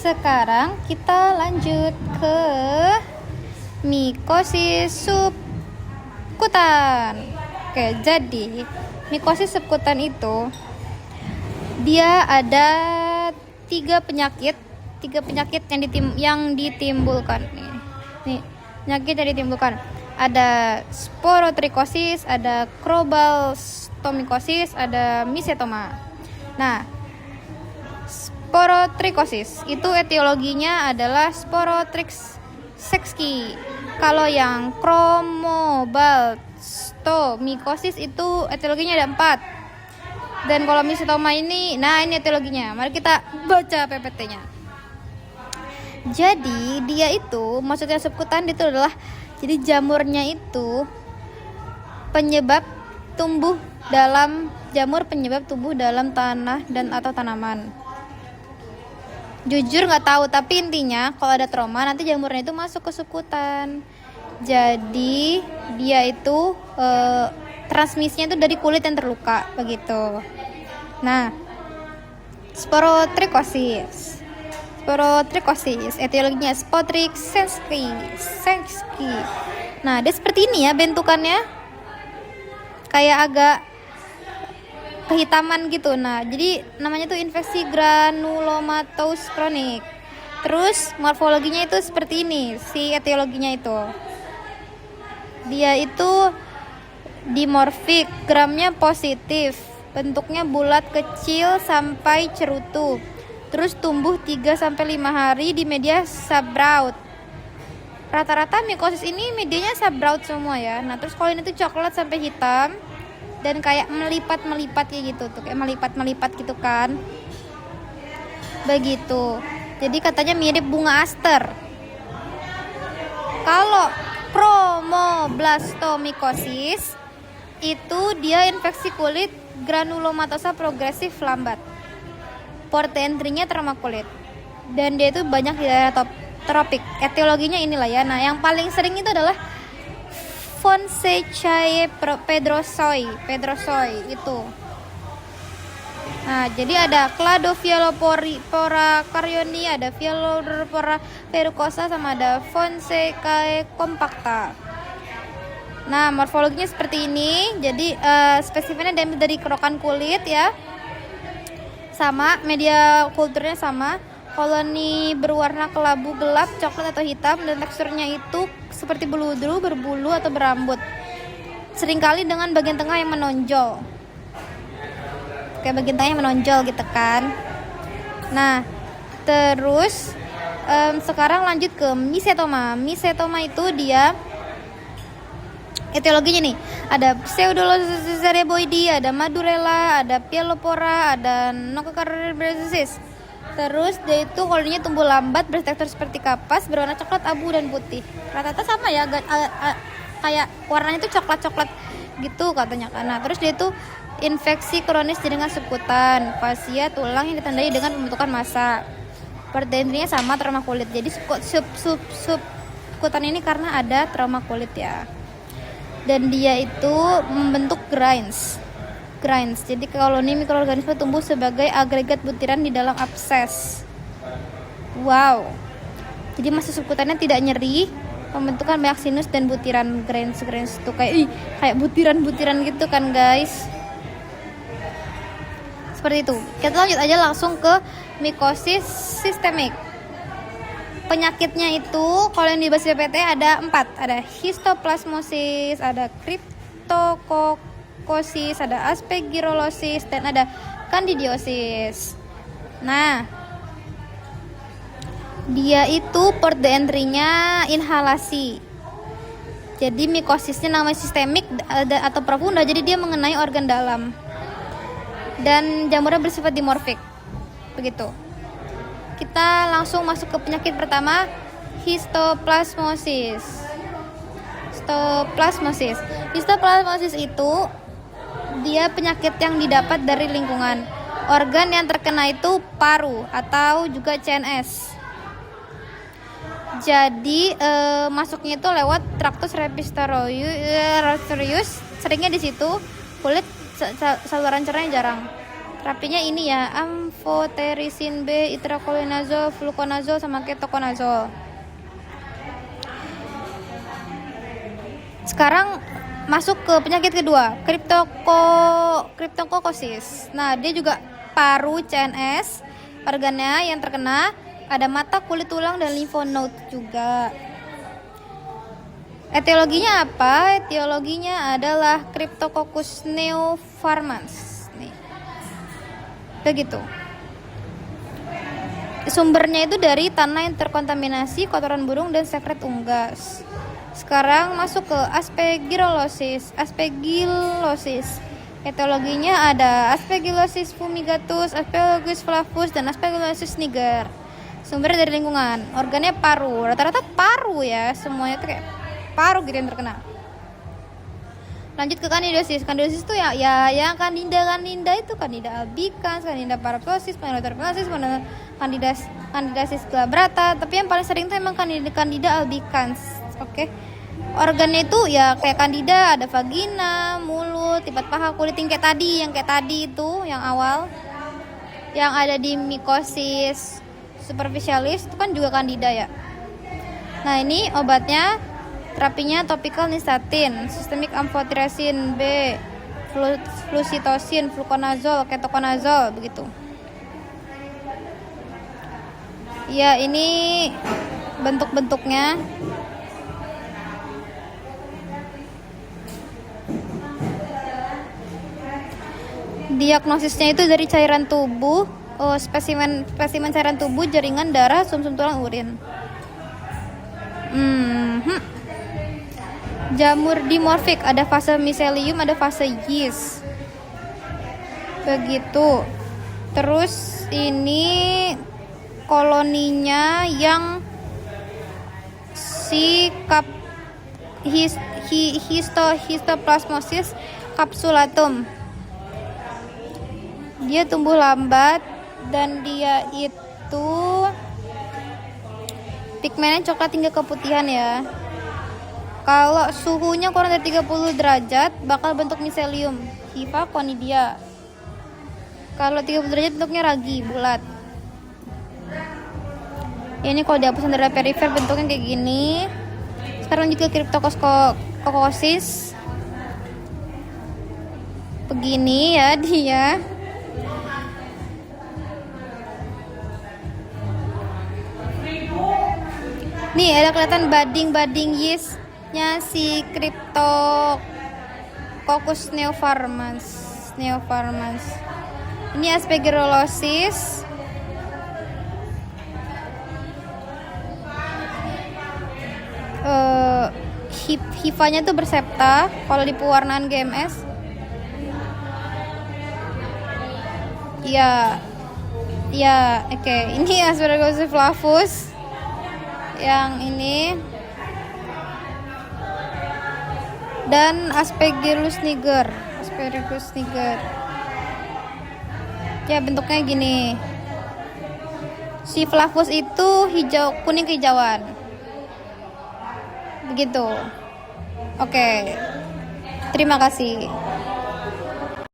Sekarang kita lanjut ke mikosis subkutan. Oke, jadi mikosis subkutan itu dia ada tiga penyakit yang ditimbulkan. Nih, penyakit yang ditimbulkan. Ada sporotrikosis, ada krobalstomikosis, ada misetoma. Nah, sporotrikosis itu etiologinya adalah Sporotrix-Secski. Kalau yang kromobalstomikosis itu etiologinya ada 4. Dan kalau misetoma ini, ini etiologinya. Mari kita baca PPT-nya. Jadi dia itu, maksudnya subkutan itu adalah, jadi jamurnya itu jamur penyebab tumbuh dalam tanah dan atau tanaman. Jujur nggak tahu, tapi intinya kalau ada trauma nanti jamurnya itu masuk ke subkutan. Jadi dia itu transmisinya itu dari kulit yang terluka begitu. Nah, sporotrikosis etiologinya Sporotrix-Secski. Nah, dia seperti ini ya bentukannya, kayak agak kehitaman gitu. Nah, jadi namanya tuh infeksi granulomatous kronik. Terus morfologinya itu seperti ini, si etiologinya itu. Dia itu dimorfik, gramnya positif, bentuknya bulat kecil sampai cerutu. Terus tumbuh 3-5 hari di media subrout. Rata-rata mikosis ini medianya subrout semua ya. Nah, terus kalau ini tuh coklat sampai hitam dan kayak melipat kayak gitu tuh, kayak melipat gitu kan. Begitu. Jadi katanya mirip bunga aster. Kalau kromoblastomikosis itu dia infeksi kulit granulomatosa progresif lambat. Port entry-nya trauma kulit. Dan dia itu banyak di daerah tropik. Etiologinya inilah ya. Nah, yang paling sering itu adalah Fonsecae pedrosoi itu. Nah, jadi ada Cladophilopora carioni, ada Philodendropora verrucosa, sama ada Fonsecae compacta. Nah, morfologinya seperti ini. Jadi spesimennya diambil dari kerokan kulit ya. Sama, media kulturnya sama. Koloni berwarna kelabu gelap, coklat atau hitam, dan teksturnya itu seperti beludru, berbulu atau berambut. Seringkali dengan bagian tengah yang menonjol. Kayak bagian tengah yang menonjol gitu kan. Nah, terus sekarang lanjut ke misetoma. Misetoma itu dia etiologinya nih, ada Pseudolosis cereboidi, ada Madurella, ada Pielopora, ada Nococardiasis. Terus dia itu koloninya tumbuh lambat, bertekstur seperti kapas, berwarna coklat, abu, dan putih. Rata-rata sama ya, kayak warnanya itu coklat-coklat gitu katanya. Nah, terus dia itu infeksi kronis jaringan subkutan, fasia tulang yang ditandai dengan pembentukan massa. Perdentrinya sama, trauma kulit. Jadi subkutan ini karena ada trauma kulit ya. Dan dia itu membentuk grains. Jadi koloni mikroorganisme tumbuh sebagai agregat butiran di dalam abses. Wow. Jadi masa subkutannya tidak nyeri, pembentukan banyak sinus dan butiran grains itu kayak butiran gitu kan guys. Seperti itu. Kita lanjut aja langsung ke mikosis sistemik. Penyakitnya itu kalau yang dibahas PPT ada 4. Ada histoplasmosis, ada cryptococcus, ada aspergillosis, dan ada candidiosis. Nah, dia itu port de entry-nya inhalasi. Jadi mikosisnya namanya sistemik atau profunda, jadi dia mengenai organ dalam. Dan jamurnya bersifat dimorfik. Begitu. Kita langsung masuk ke penyakit pertama, histoplasmosis. Histoplasmosis itu dia penyakit yang didapat dari lingkungan. Organ yang terkena itu paru atau juga CNS. Jadi masuknya itu lewat tractus respiratorius, seringnya di situ. Kulit saluran cernanya jarang. Terapinya ini ya, amphotericin B, itraconazole, fluconazole, sama ketoconazole. Sekarang masuk ke penyakit kedua, cryptococcosis. Nah, dia juga paru, CNS, organnya yang terkena ada mata, kulit, tulang, dan lymph juga. Etiologinya apa? Etiologinya adalah Cryptococcus neoformans. Nih. Begitu. Sumbernya itu dari tanah yang terkontaminasi kotoran burung dan sekret unggas. Sekarang masuk ke aspergillosis. Etiologinya ada Aspergillosis fumigatus, Aspergillus flavus, dan Aspergillosis niger. Sumbernya dari lingkungan. Organnya paru. Rata-rata paru ya, semuanya tuh kayak paru gitu yang terkena. Lanjut ke kandidosis. Kandidosis itu ya yang Candida itu Candida albicans, Candida paraptosis, Candidasis glabrata, tapi yang paling sering itu emang Candida albicans. Oke. Organnya itu ya kayak Candida, ada vagina, mulut, tipat paha, kulit, yang kayak tadi itu yang awal. Yang ada di mikosis superficialis itu kan juga Candida ya. Nah, ini obatnya. Terapinya topikal nystatin, sistemik amphotericin B, flucytosine, fluconazole, ketoconazole, begitu. Ya, ini bentuk-bentuknya. Diagnosisnya itu dari cairan tubuh, spesimen cairan tubuh, jaringan darah, sumsum tulang, urin. Jamur dimorfik, ada fase mycelium, ada fase yeast. Begitu. Terus ini koloninya yang si histoplasmosis capsulatum. Dia tumbuh lambat dan dia itu pigmennya coklat hingga keputihan ya. Kalau suhunya kurang dari 30 derajat bakal bentuk mycelium, hifa, conidia. Kalau 30 derajat bentuknya ragi, bulat. Ini kalau dihapus dari perifer bentuknya kayak gini. Sekarang lanjut ke cryptococcosis. Begini ya dia. Nih ada kelihatan bading yeast-nya si Cryptococcus neoformans. Ini aspergillosis. Hifanya tuh bersepta kalau di pewarnaan GMS. Ya, oke. Ini Aspergillus flavus. Yang ini dan Aspergillus niger. Ya, bentuknya gini. Si flavus itu hijau, kuning kehijauan. Begitu. Oke. Terima kasih.